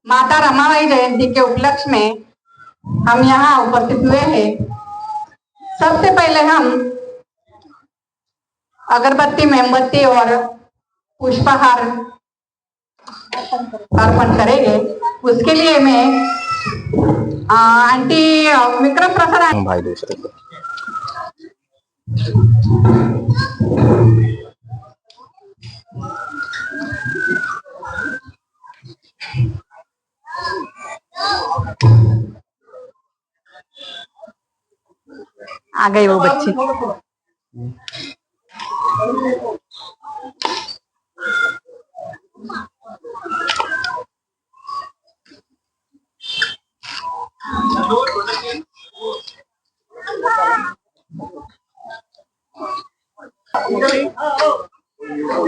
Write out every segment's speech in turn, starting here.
माता रमाबाई जयंती के उपलक्ष्य में हम यहाँ उपस्थित हुए हैं। सबसे पहले हम अगरबत्ती, मोमबत्ती और पुष्पहार अर्पण करेंगे। उसके लिए मैं आंटी विक्रम प्रसाद भाई दूसरे को आ गई वो बच्ची।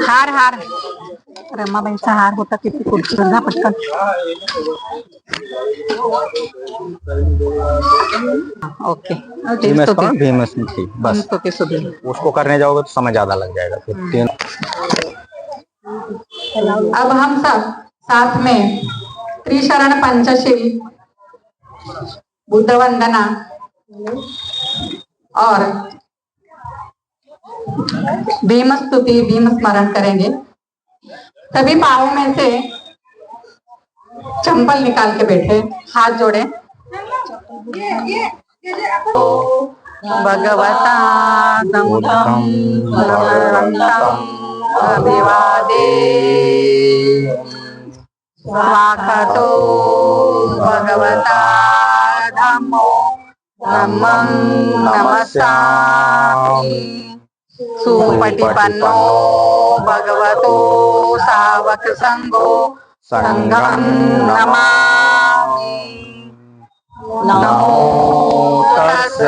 हार हार रमाबाईचा हार होता किती खुर्चीवर जा पटकन। ओके भीमस थी बस। उसको करने जाओगे तो समय ज्यादा लग जाएगा फिर। अब हम सब साथ में त्रिशरण पंचशील, बुद्ध वंदना और भीम स्तुति, भीम स्मरण करेंगे। सभी पाँवों में से चंपल निकाल के बैठे, हाथ जोड़े। भगवता अभिवादे स्वागतो भगवता धम्मो धम्मं नमस्सामि सुपटिपन्नो भगवतो सावक संघो संघं नमामि। नमो तस्स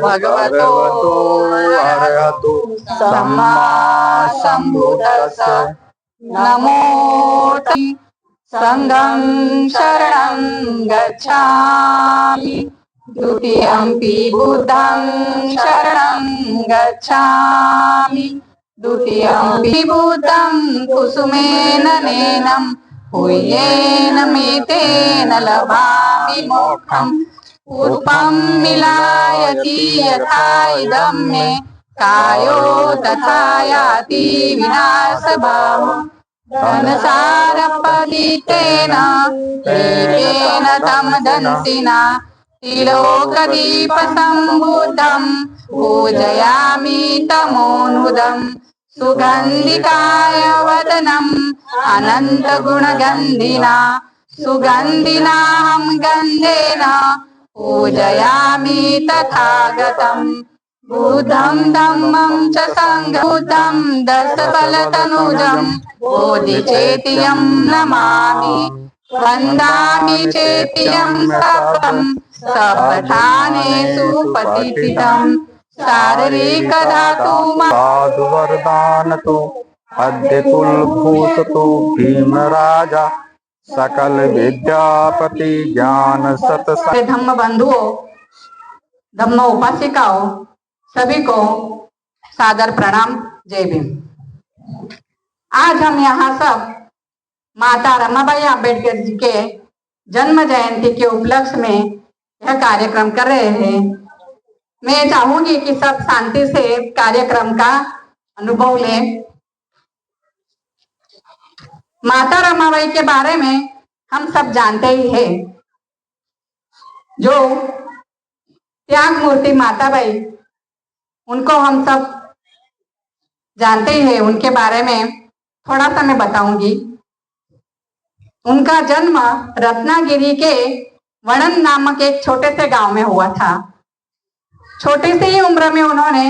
भगवतो अरहतो सम्मा सम्बुद्धस्स। नमो संघं शरणं गच्छामि द्वितीयंपि बुद्धं शरणं गच्छामि। द्वितीयंपि बुद्धं कुसुमेन नयनं पूयेन मेतेन लभामि मोक्षं। पूर्वं मिलायति यथा इदं मे कायो तथा याति विनाशभावो। धनसारपदितेन दीपेन तं दंसिना त्रिलोकदीपसम्बुद्धं पूजयामि तमोनुदं। सुगन्धिकाय वदनम् अनन्तगुणगन्धिना सुगन्धिनाहं गन्धेन पूजयामि तथागतं। बुद्धं धम्मं च संघं दशबलतनुजं बोधिचेत्यं नमामि। वन्दामि चेत्यं सप्तं सपठानेषु प्रतिष्ठितं। शारीरिक धातुवरदानतो अद्यतुलभूषतो भीमराजा सकल विद्यापति ज्ञान सत। धम्म बंधुओं, धम्म उपासिकाओं, सभी को सादर प्रणाम, जय भीम। आज हम यहाँ सब माता रमाबाई अंबेडकर जी के जन्म जयंती के उपलक्ष्य में यह कार्यक्रम कर रहे हैं। मैं चाहूंगी कि सब शांति से कार्यक्रम का अनुभव लें। माता रमाबाई के बारे में हम सब जानते ही हैं। जो त्याग मूर्ति माताबाई, उनको हम सब जानते ही हैं। उनके बारे में थोड़ा सा मैं बताऊंगी। उनका जन्म रत्नागिरी के वणन नामक एक छोटे से गांव में हुआ था। छोटी सी ही उम्र में उन्होंने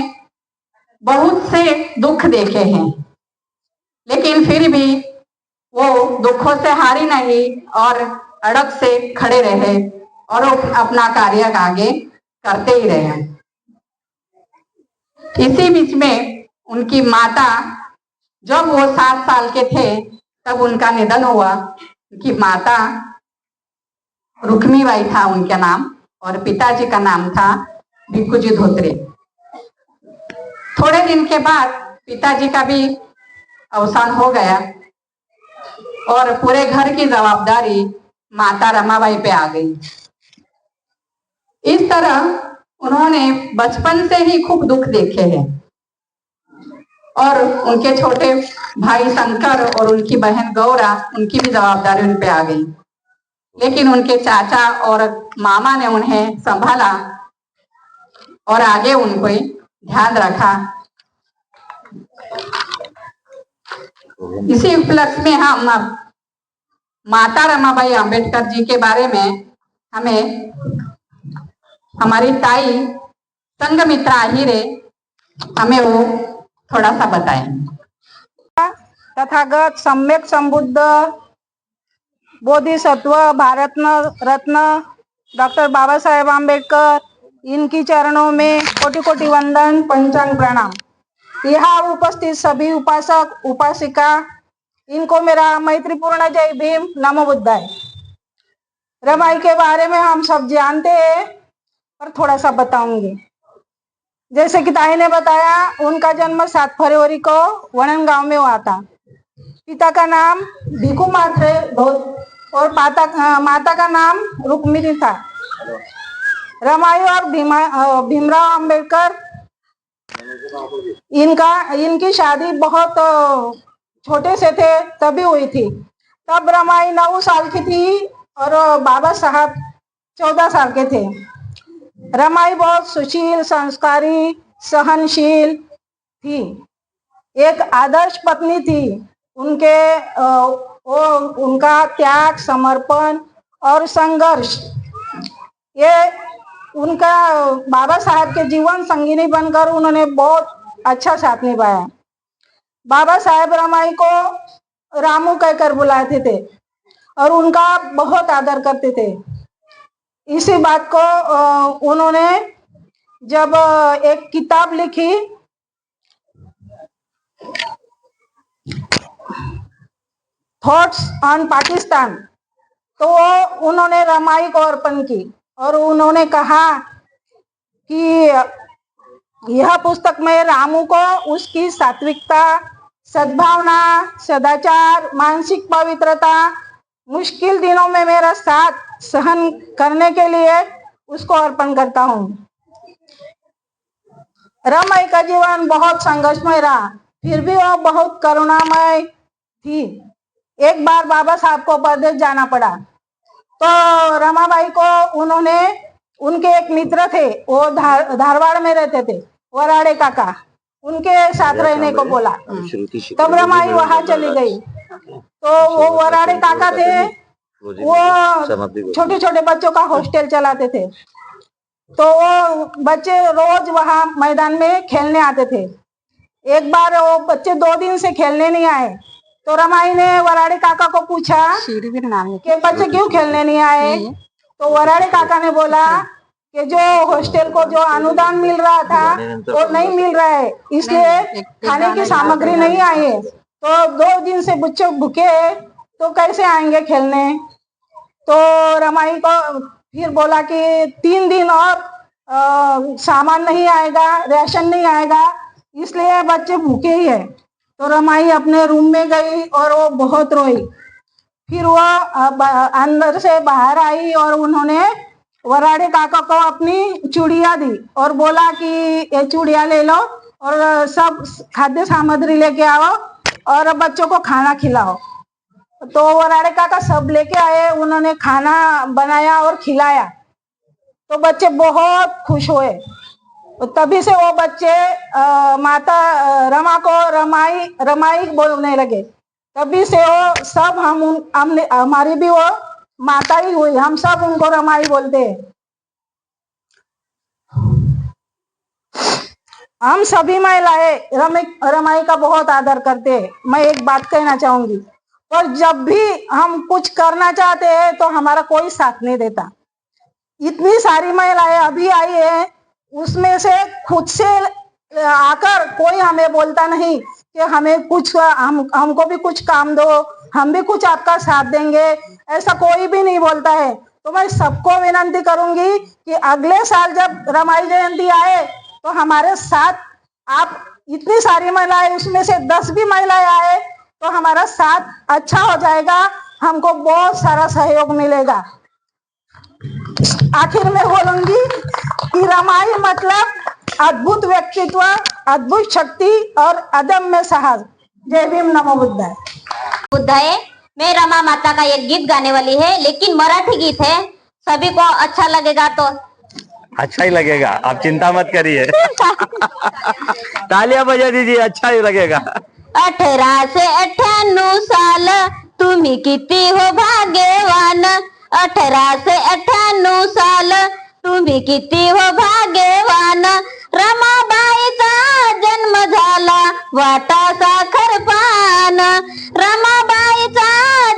बहुत से दुख देखे हैं, लेकिन फिर भी वो दुखों से हारी नहीं और अड़ग से खड़े रहे और अपना कार्य आगे करते ही रहे। इसी बीच में उनकी माता, जब वो 7 साल के थे तब उनका निधन हुआ। उनकी माता रुक्मीबाई था उनका नाम, और पिताजी का नाम था भिक्खूजी धोत्रे। थोड़े दिन के बाद पिताजी का भी अवसान हो गया और पूरे घर की जवाबदारी माता रमाबाई पे आ गई। इस तरह उन्होंने बचपन से ही खूब दुख देखे हैं और उनके छोटे भाई शंकर और उनकी बहन गौरा, उनकी भी जवाबदारी उन पे आ गई। लेकिन उनके चाचा और मामा ने उन्हें संभाला और आगे उनको ध्यान रखा। इसी उपलक्ष्य में हम माता रमाबाई अंबेडकर जी के बारे में हमें हमारी ताई संघमित्रा आहिरे हमें वो थोड़ा सा बताएं। तथागत सम्यक संबुद्ध बोधिसत्व भारत रत्न डॉक्टर बाबा साहेब आम्बेडकर, इनकी चरणों में कोटि कोटि वंदन, पंचांग प्रणाम। यहाँ उपस्थित सभी उपासक उपासिका, इनको मेरा मैत्रीपूर्ण जय भीम, नमो बुद्धाय। रमाई के बारे में हम सब जानते हैं, पर थोड़ा सा बताऊंगी। जैसे कि ताई ने बताया, उनका जन्म 7 फरवरी को वणन गांव में हुआ था। पिता का नाम भिखू मात्रे और माता का नाम रुक्मिणी था। रमाई और भीमराव अंबेडकर, इनकी शादी बहुत छोटे से थे तभी हुई थी। तब रमाई 9 साल की थी और बाबा साहब 14 साल के थे। रमाई बहुत सुशील, संस्कारी, सहनशील थी, एक आदर्श पत्नी थी। उनका त्याग, समर्पण और संघर्ष, ये उनका बाबा साहब के जीवन संगिनी बनकर उन्होंने बहुत अच्छा साथ निभाया। बाबा साहब रमाई को रामू कहकर बुलाते थे और उनका बहुत आदर करते थे। इसी बात को उन्होंने जब एक किताब लिखी, थॉट्स ऑन पाकिस्तान, तो उन्होंने रमाई को अर्पण की और उन्होंने कहा कि यह पुस्तक में रामू को उसकी सात्विकता, सद्भावना, सदाचार, मानसिक पवित्रता, मुश्किल दिनों में मेरा साथ सहन करने के लिए उसको अर्पण करता हूँ। रमाई का जीवन बहुत संघर्षमय रहा, फिर भी वह बहुत करुणामय थी। एक बार बाबा साहब को परदेश जाना पड़ा, तो रमाबाई को उनके एक मित्र थे, वो धारवाड़ में रहते थे, वराड़े काका, उनके साथ रहने को बोला। तब रमाई वहां चली गई। तो वो वराड़े काका थे, वो छोटे छोटे बच्चों का हॉस्टल चलाते थे। तो वो बच्चे रोज वहां मैदान में खेलने आते थे। एक बार वो बच्चे 2 दिन से खेलने नहीं आए, तो रमाई ने वराड़े काका को पूछा कि बच्चे क्यों खेलने नहीं आए। तो वराड़े काका ने बोला कि जो हॉस्टल को जो अनुदान मिल रहा था वो नहीं मिल रहा है, इसलिए खाने की सामग्री नहीं आई है। तो 2 दिन से बच्चे भूखे हैं, तो कैसे आएंगे खेलने। तो रमाई को फिर बोला कि 3 दिन और सामान नहीं आएगा, राशन नहीं आएगा, इसलिए बच्चे भूखे ही है। तो रमाई अपने रूम में गई और वो बहुत रोई। फिर वो अंदर से बाहर आई और उन्होंने वराड़े काका को अपनी चूड़िया दी और बोला कि ये चूड़िया ले लो और सब खाद्य सामग्री लेके आओ और बच्चों को खाना खिलाओ। तो वराड़े काका सब लेके आए, उन्होंने खाना बनाया और खिलाया, तो बच्चे बहुत खुश हुए। तभी से वो बच्चे माता रमा को रमाई बोलने लगे। तभी से वो सब हमने हमारी भी वो माता ही हुई, हम सब उनको रमाई बोलते हैं। हम सभी महिलाएं रमाई का बहुत आदर करते हैं। मैं एक बात कहना चाहूंगी, पर जब भी हम कुछ करना चाहते हैं तो हमारा कोई साथ नहीं देता। इतनी सारी महिलाएं अभी आई है, उसमें से खुद से आकर कोई हमें बोलता नहीं कि हमें कुछ हमको भी कुछ काम दो, हम भी कुछ आपका साथ देंगे, ऐसा कोई भी नहीं बोलता है। तो मैं सबको विनती करूंगी कि अगले साल जब रमाई जयंती आए तो हमारे साथ आप इतनी सारी महिलाएं, उसमें से 10 भी महिलाएं आए तो हमारा साथ अच्छा हो जाएगा, हमको बहुत सारा सहयोग मिलेगा। आखिर में बोलूंगी कि रमाई मतलब अद्भुत व्यक्तित्व, अद्भुत शक्ति और अदम्य साहस। जय भीम, नमो बुद्धाय। बुद्धाय। मैं रमा माता का एक गीत गाने वाली है, लेकिन मराठी गीत है, सभी को अच्छा लगेगा तो अच्छा ही लगेगा, आप चिंता मत करिए। तालियां बजा दीजिए, अच्छा ही लगेगा। 18 से 98 साल तुम्ही किती हो भाग्यवान, 18 से 98 साल तुम्ही किती हो भाग्यवान, रमाबाईचा जन्म झाला वाटा साखर पान, रमाबाईचा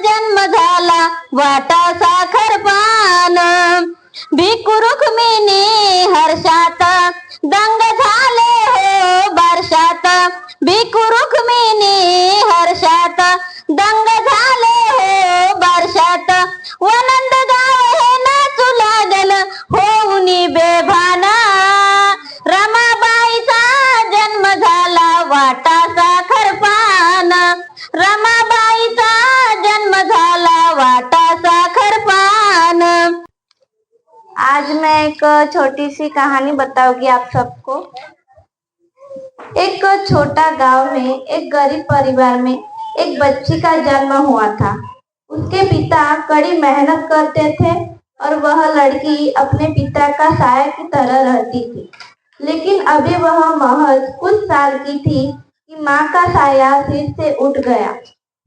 जन्म झाला वाटा साखर पान, भिकू रुक्मिणी हर्षात दंग झाले हो बारशात, भिकू रुक्मिणी हर्षात दंग झाले हो बारशात, वनंद गाव हे नाचू लागल होऊनी बेभान, रमाबाईचा जन्म झाला वाटा साखर पान, रमाबाईचा जन्म झाला वाटा साखर पान। आज मैं एक छोटी सी कहानी बताऊंगी आप सबको। एक छोटा गांव में एक गरीब परिवार में एक बच्ची का जन्म हुआ था। उसके पिता कड़ी मेहनत करते थे और वह लड़की अपने पिता का साया की तरह रहती थी। लेकिन अभी वह महज कुछ साल की थी कि माँ का साया सिर से उठ गया।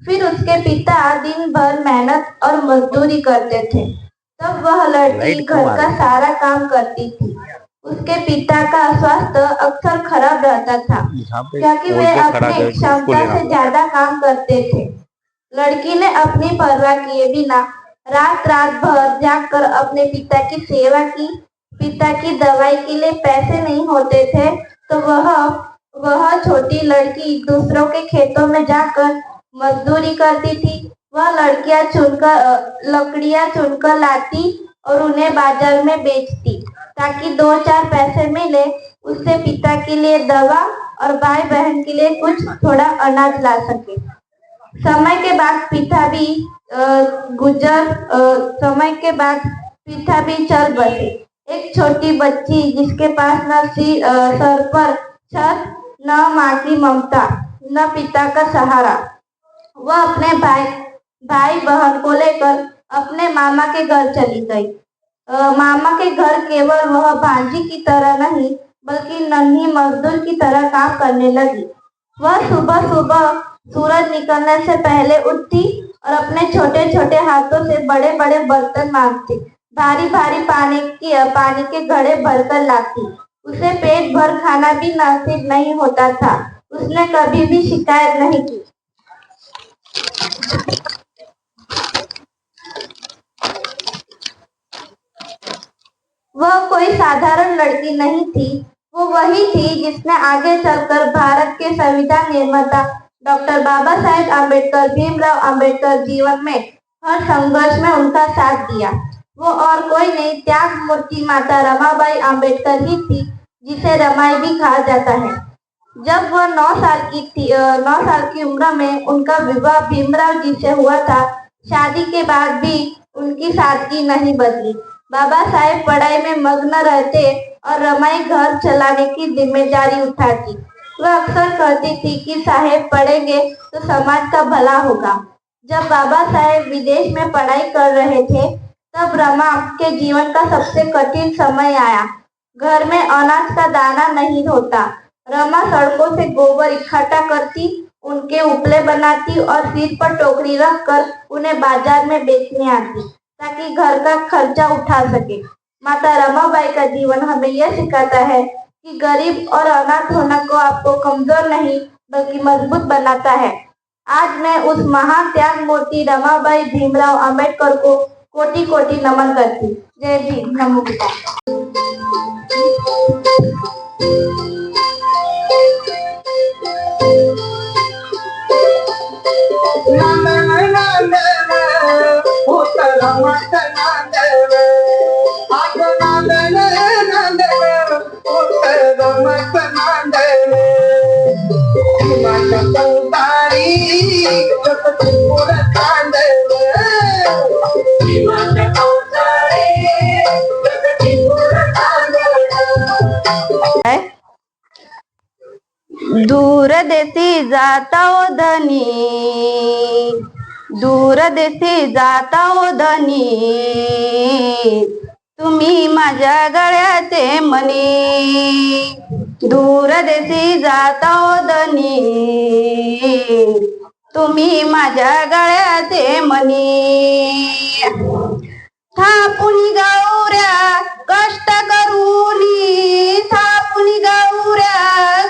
फिर उसके पिता दिन भर मेहनत और मजदूरी करते थे, तब वह लड़की घर का सारा काम करती थी। उसके पिता का स्वास्थ्य अक्सर खराब रहता था, क्योंकि वे अपने क्षमता से ज्यादा काम करते थे। लड़की ने अपनी परवाह किए बिना रात भर जागकर अपने पिता की सेवा की। पिता की दवाई के लिए पैसे नहीं होते थे तो वह छोटी लड़की दूसरों के खेतों में जाकर मजदूरी करती थी। वह लकड़ियां चुनकर लाती और उन्हें बाजार में बेचती ताकि 2-4 पैसे मिले। उससे पिता के लिए दवा और भाई बहन के लिए कुछ थोड़ा अनाज ला सके। समय के बाद पिता भी चल बसे। एक छोटी बच्ची जिसके पास न सर पर छत, न माँ की ममता, न पिता का सहारा, वह अपने भाई बहन को लेकर अपने मामा के घर चली गई। मामा के घर केवल वह भांजी की तरह नहीं बल्कि नन्ही मजदूर की तरह काम करने लगी। वह सुबह सुबह सूरज निकलने से पहले उठती और अपने छोटे छोटे हाथों से बड़े बड़े बर्तन मांजती, भारी भारी पानी के घड़े भरकर लाती। उसे पेट भर खाना भी नसीब नहीं होता था। उसने कभी भी शिकायत नहीं की। वह कोई साधारण लड़की नहीं थी, वो वही थी जिसने आगे चलकर भारत के संविधान निर्माता डॉक्टर बाबा साहेब आम्बेडकर, भीमराव आम्बेडकर जीवन में हर संघर्ष में उनका साथ दिया। वो और कोई नहीं, त्याग मूर्ति माता रमाबाई आम्बेडकर ही थी, जिसे रमाई भी कहा जाता है। जब वह 9 साल की उम्र में उनका विवाह भीमराव जी से हुआ था। शादी के बाद भी उनकी सादगी नहीं बदली। बाबा साहेब पढ़ाई में मग्न रहते और रमाई घर चलाने की जिम्मेदारी उठाती। वह अक्सर कहती थी कि साहेब पढ़ेंगे तो समाज का भला होगा। जब बाबा साहेब विदेश में पढ़ाई कर रहे थे तब रमा के जीवन का सबसे कठिन समय आया। घर में अनाज का दाना नहीं होता। रमा सड़कों से गोबर इकट्ठा करती, उनके उपले बनाती और सिर पर टोकरी रखकर उन्हें बाजार में बेचने आती ताकि घर का खर्चा उठा सके। माता रमाबाई का जीवन हमें यह सिखाता है कि गरीब और अनाथ होना को आपको कमजोर नहीं बल्कि मजबूत बनाता है। आज मैं उस महान त्याग मूर्ति रमाबाई भीमराव अंबेडकर को कोटि कोटि नमन करती। जय भीम, नमो बुद्धाय। दूर देशी जाता ओ धनी, दूर देशी जाता ओ धनी, तुम्ही माझ्या गळ्याचे मणी। दूर देशी जाता ओ धनी, तुम्ही माझ्या गळ्याचे मणी। थापुनी गौऱ्या कष्ट करूनी, थापुनी गौऱ्या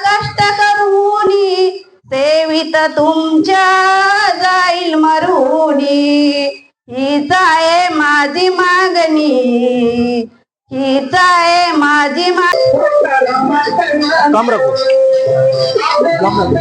कष्ट करूनी, सेवित तुमच्या जाईल मरुनी। हीच आहे माझी मागणी, हीच आहे माझी कम रखो, कम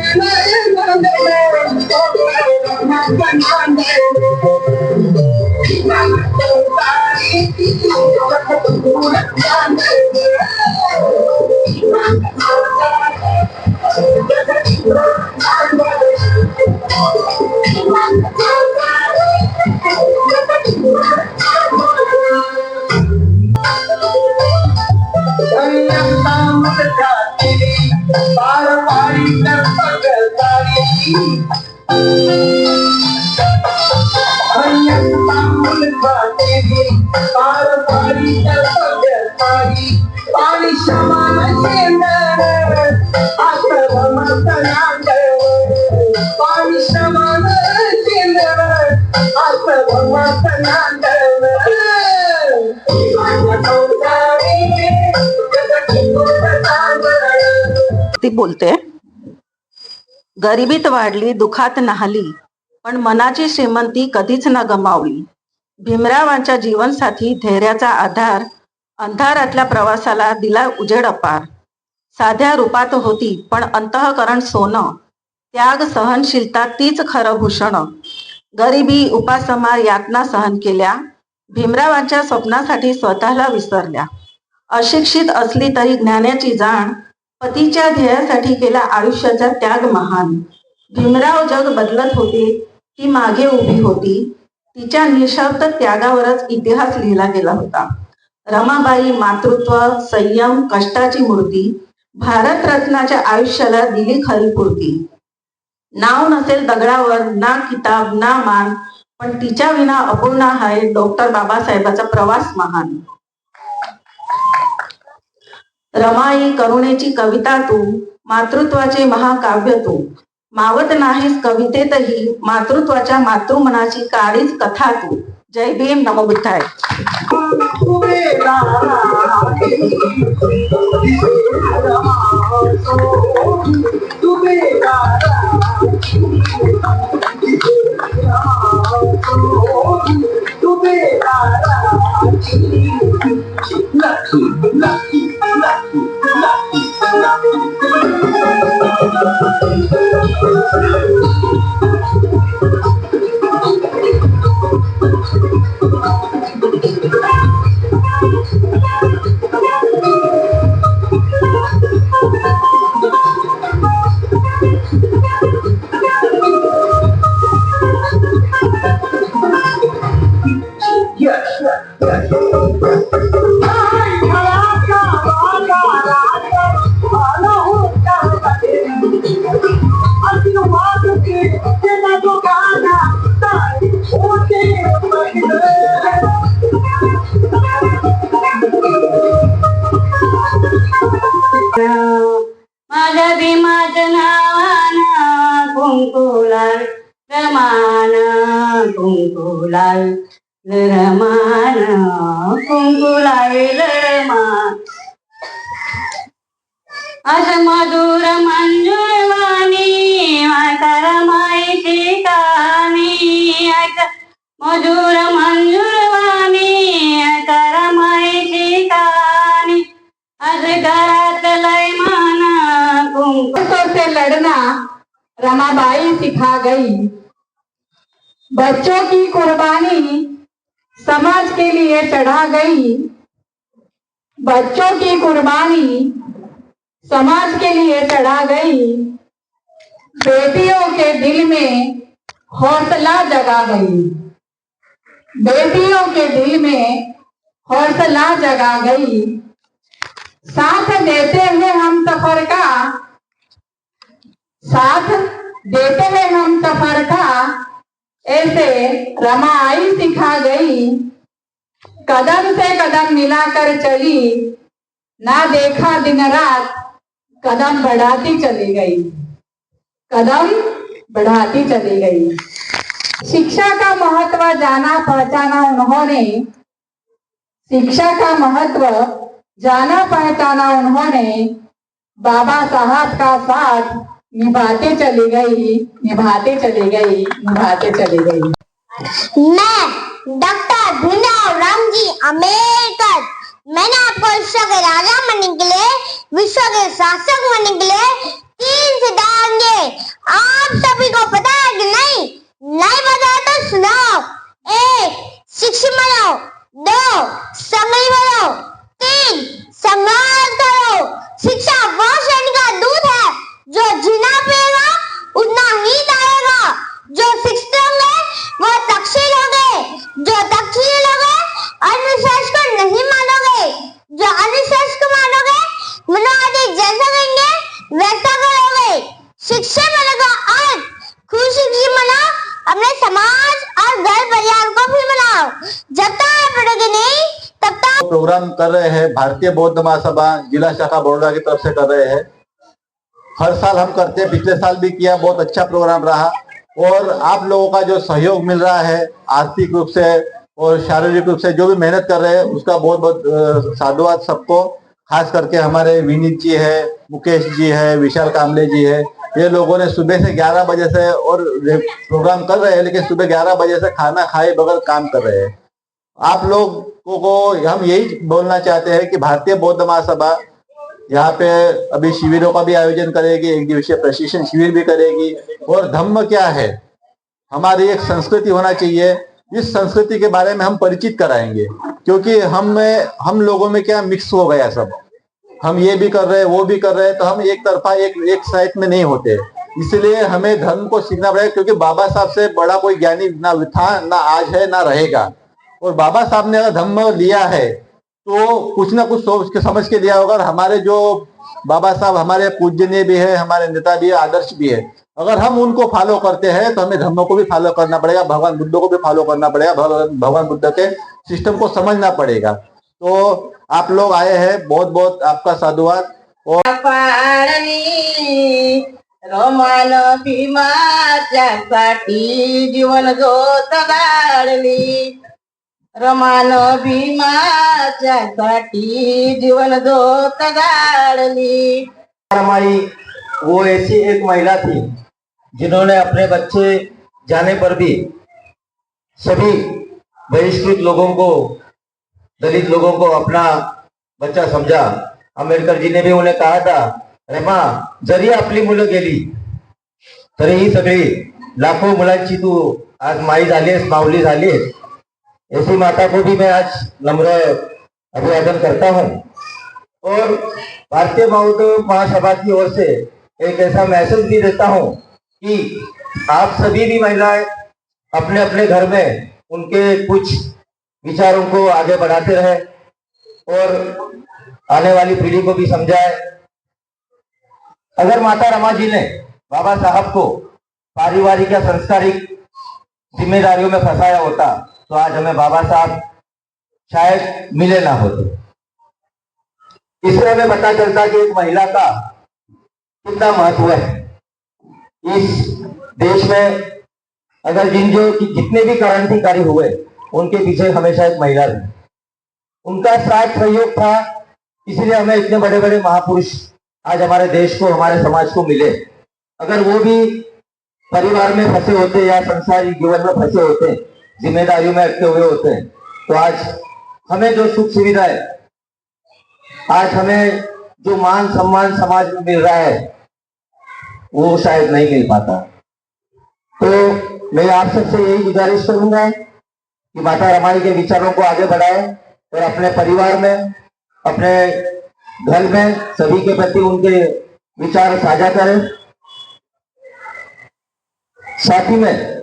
ती बोलते, गरिबीत वाढली, दुखात नाहली, पण मनाची श्रीमंती कधीच न गमावली। भीमरावांच्या जीवनसाथी धैर्याचा आधार, अंधारातल्या प्रवासाला दिला उजेड अपार। साध्या रूपात होती पण अंतःकरण सोनं, त्याग सहनशीलता तीच खरं भूषण। गरिबी उपासमार यातना सहन केल्या, भीमरावांच्या स्वप्नासाठी स्वतःला विसरल्या। अशिक्षित असली तरी ज्ञानाची जाण, पतीच्या ध्येयासाठी केला आयुष्याचा त्याग महान। भीमराव जग बदलत होते, ती मागे उभी होती, तिच्या निःशब्द त्यागावरच इतिहास लिहिला गेला होता। रमाबाई मातृत्व, संयम, कष्टाची मूर्ती, भारतरत्नाच्या आयुष्याला दिली खरी पूर्ती। नाव नसेल दगडावर, ना किताब ना मान, पण तिच्या विना अपूर्ण आहे डॉक्टर बाबासाहेबाचा प्रवास महान। रमाई करुणेची कविता तू, मातृत्वाचे महाकाव्य तू, मावत नाहीस कवितेतही मातृत्वाच्या मातृमनाची काळीच कथा तू। जय भीम, नमो बुद्धाय। रमान कुंकुलाईल मान अस मधुर मंजुळवाणी मातर माईची कहाणी मधुर मंजुळवाणी कर माईची कहानी अस घरात लय मान कुंकू से लड़ना रमाबाई सिखा गई। बच्चों की कुर्बानी समाज के लिए चढ़ा गई। बच्चों की कुर्बानी समाज के लिए चढ़ा गई। बेटियों के दिल में हौसला जगा गई। बेटियों के दिल में हौसला जगा गई। साथ देते हैं हम सफर का, साथ देते हैं हम सफर का, ऐसे रमा आई सिखा गई। कदम से कदम मिलाकर चली, ना देखा दिन रात, कदम बढ़ाती चली गई। कदम बढ़ाती चली गई। शिक्षा का महत्व जाना पहचाना उन्होंने। शिक्षा का महत्व जाना पहचाना उन्होंने। बाबा साहब का साथ निभाते चली गई, निभाते चली गई, निभाते चली गई। मैं डॉक्टर भीमराव रामजी अम्बेडकर, मैंने आपको विश्व के राजा बनने के लिए, विश्व के शासक बनने के लिए 3 सिद्धांत दिए। आप सभी को पता है कि नहीं? नहीं पता तो सुनो। 1 शिक्षित बनो, 2 संगठित बनो, 3 संघर्ष करो। शिक्षा वो श्रेणी का दूध है जो जितना पिएगा उतना ही दाएगा। जो शिक्षित होंगे वो तक्षशिल होंगे, जो तक्षशिल होंगे अंधविश्वास को नहीं मानोगे, जो अंधविश्वास को मानोगे मनोवादी जैसा कहेंगे वैसा करोगे। शिक्षा बनने का अर्थ खुद शिक्षित बनो, अपने समाज और घर परिवार को भी बनाओ। जब तक आप पढ़ोगे नहीं तब तक। प्रोग्राम कर रहे हैं भारतीय बौद्ध महासभा जिला शाखा बड़ौदा की तरफ से कर रहे हैं। हर साल हम करते हैं, पिछले साल भी किया, बहुत अच्छा प्रोग्राम रहा। और आप लोगों का जो सहयोग मिल रहा है आर्थिक रूप से और शारीरिक रूप से, जो भी मेहनत कर रहे हैं उसका बहुत बहुत साधुवाद सबको। खास करके हमारे विनीत जी है, मुकेश जी है, विशाल कामले जी है, ये लोगों ने सुबह से 11 बजे से और प्रोग्राम कर रहे हैं, लेकिन सुबह 11 बजे से खाना खाए बगैर काम कर रहे हैं। आप लोगों को हम यही बोलना चाहते हैं कि भारतीय बौद्ध महासभा यहाँ पे अभी शिविरों का भी आयोजन करेगी, 1 दिवसीय प्रशिक्षण शिविर भी करेगी। और धम्म क्या है, हमारी एक संस्कृति होना चाहिए, इस संस्कृति के बारे में हम परिचित कराएंगे। क्योंकि हम लोगों में क्या मिक्स हो गया सब, हम ये भी कर रहे हैं वो भी कर रहे हैं, तो हम एक तरफा एक साइड में नहीं होते। इसलिए हमें धर्म को सीखना पड़ेगा, क्योंकि बाबा साहब से बड़ा कोई ज्ञानी ना था, ना आज है, ना रहेगा। और बाबा साहब ने अगर धम्म लिया है तो कुछ ना कुछ सोच के समझ के लिया होगा। और हमारे जो बाबा साहब हमारे पूजनीय भी है, हमारे नेता भी है, आदर्श भी है। अगर हम उनको फॉलो करते हैं तो हमें धर्म को भी फॉलो करना पड़ेगा, भगवान बुद्ध को भी फॉलो करना पड़ेगा, भगवान बुद्ध के सिस्टम को समझना पड़ेगा। तो आप लोग आए हैं, बहुत बहुत आपका साधुवाद। और रोमान भीमाच्यासाठी जीवन ज्योत गाडली। रमान भीमाच्यासाठी जीवन ज्योत गाडली। रमाई वो ऐसी एक महिला थी जिन्होंने अपने बच्चे जाने पर भी सभी बहिष्कृत लोगों को, दलित लोगों को अपना बच्चा समझा। आंबेडकर जी ने भी उन्हें कहा था, रमा जरी आपली मुलं गेली तरीही सगळी लाखो मुलांची तू आज माई झालीस, माऊली झालीस। ऐसी माता को भी मैं आज नम्र अभिवादन करता हूँ। और भारतीय बौद्ध महासभा की ओर से एक ऐसा मैसेज भी देता हूँ कि आप सभी भी महिलाएं अपने अपने घर में उनके कुछ विचारों को आगे बढ़ाते रहे और आने वाली पीढ़ी को भी समझाए। अगर माता रमा जी ने बाबा साहब को पारिवारिक या सांस्कारिक जिम्मेदारियों में फंसाया होता तो आज हमें बाबा साहब शायद मिले ना होते। इससे हमें पता चलता कि एक महिला का कितना महत्व है इस देश में। अगर जितने भी क्रांतिकारी हुए उनके पीछे हमेशा एक महिला रही। उनका साथ सहयोग था, इसलिए हमें इतने बड़े बड़े महापुरुष आज हमारे देश को, हमारे समाज को मिले। अगर वो भी परिवार में फंसे होते या संसारिक जीवन में फंसे होते, जिम्मेदारियों में अटके हुए होते, तो आज हमें जो सुख सुविधाएं, आज हमें जो मान सम्मान समाज में मिल रहा है, वो शायद नहीं मिल पाता। तो मैं आप सबसे यही गुजारिश करूंगा कि माता रमाई के विचारों को आगे बढ़ाएं और अपने परिवार में, अपने घर में सभी के प्रति उनके विचार साझा करें। साथ ही में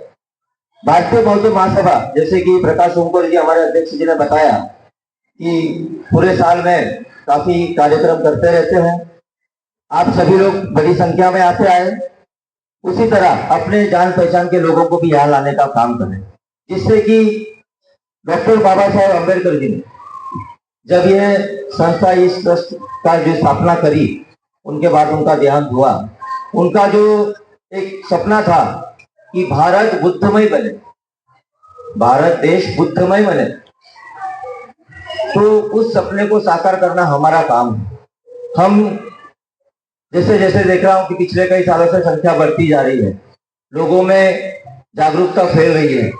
भारतीय बौद्ध महासभा, जैसे कि प्रकाश ओमकर जी हमारे अध्यक्ष जी ने बताया कि पूरे साल में काफी कार्यक्रम करते रहते हैं, आप सभी लोग बड़ी संख्या में आते आए, उसी तरह अपने जान पहचान के लोगों को भी यहाँ लाने का काम करें, जिससे कि डॉक्टर बाबा साहेब अम्बेडकर जी ने जब यह संस्था, इस ट्रस्ट का जो स्थापना करी, उनके बाद उनका देहांत हुआ। उनका जो एक सपना था कि भारत बुद्धमय बने, भारत देश बुद्धमय बने, तो उस सपने को साकार करना हमारा काम है। हम जैसे जैसे देख रहा हूं कि पिछले कई सालों से संख्या बढ़ती जा रही है, लोगों में जागरूकता फैल रही है।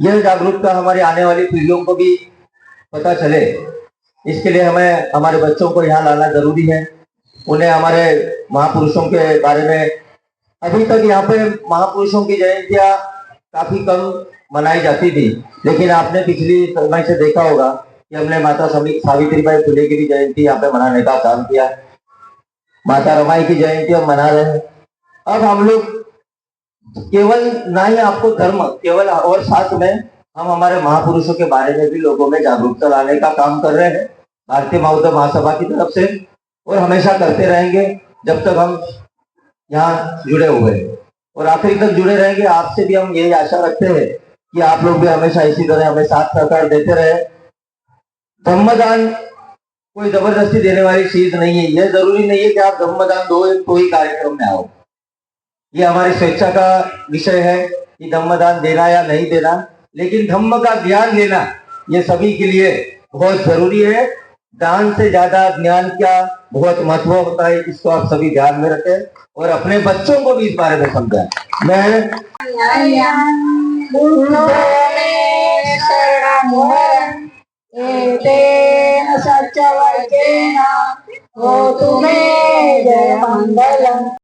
यह जागरूकता हमारी आने वाली पीढ़ियों को भी पता चले, इसके लिए हमें हमारे बच्चों को यहाँ लाना जरूरी है। उन्हें हमारे महापुरुषों के बारे में, अभी तक यहाँ पे महापुरुषों की जयंतियां काफी कम मनाई जाती थी, लेकिन आपने पिछली समय से देखा होगा कि हमने माता सावित्रीबाई फुले की भी जयंती यहाँ पे मनाने का काम किया। माता रमाई की जयंती हम मना रहे हैं। अब हम लोग केवल ना ही आपको धर्म केवल, और साथ में हम हमारे महापुरुषों के बारे में भी लोगों में जागरूकता लाने का काम कर रहे हैं भारतीय बौद्ध महासभा की तरफ से, और हमेशा करते रहेंगे जब तक हम यहाँ जुड़े हुए हैं, और आखिरी तक जुड़े रहेंगे। आपसे भी हम यही आशा रखते हैं कि आप लोग भी हमेशा इसी तरह हमें साथ सहकार देते रहे। धम्मदान कोई जबरदस्ती देने वाली चीज नहीं है। यह जरूरी नहीं है कि आप धम्मदान दो तो ही कार्यक्रम में आओ। ये हमारी स्वेच्छा का विषय है कि धम्मदान देना या नहीं देना, लेकिन धम्म का ज्ञान लेना ये सभी के लिए बहुत जरूरी है। दान से ज्यादा ज्ञान का बहुत महत्व होता है, इसको आप सभी ध्यान में रखें और अपने बच्चों को भी इस बारे में समझाएं। मैं एतेन सत्यवचेन होतु मे जय मंगलम्।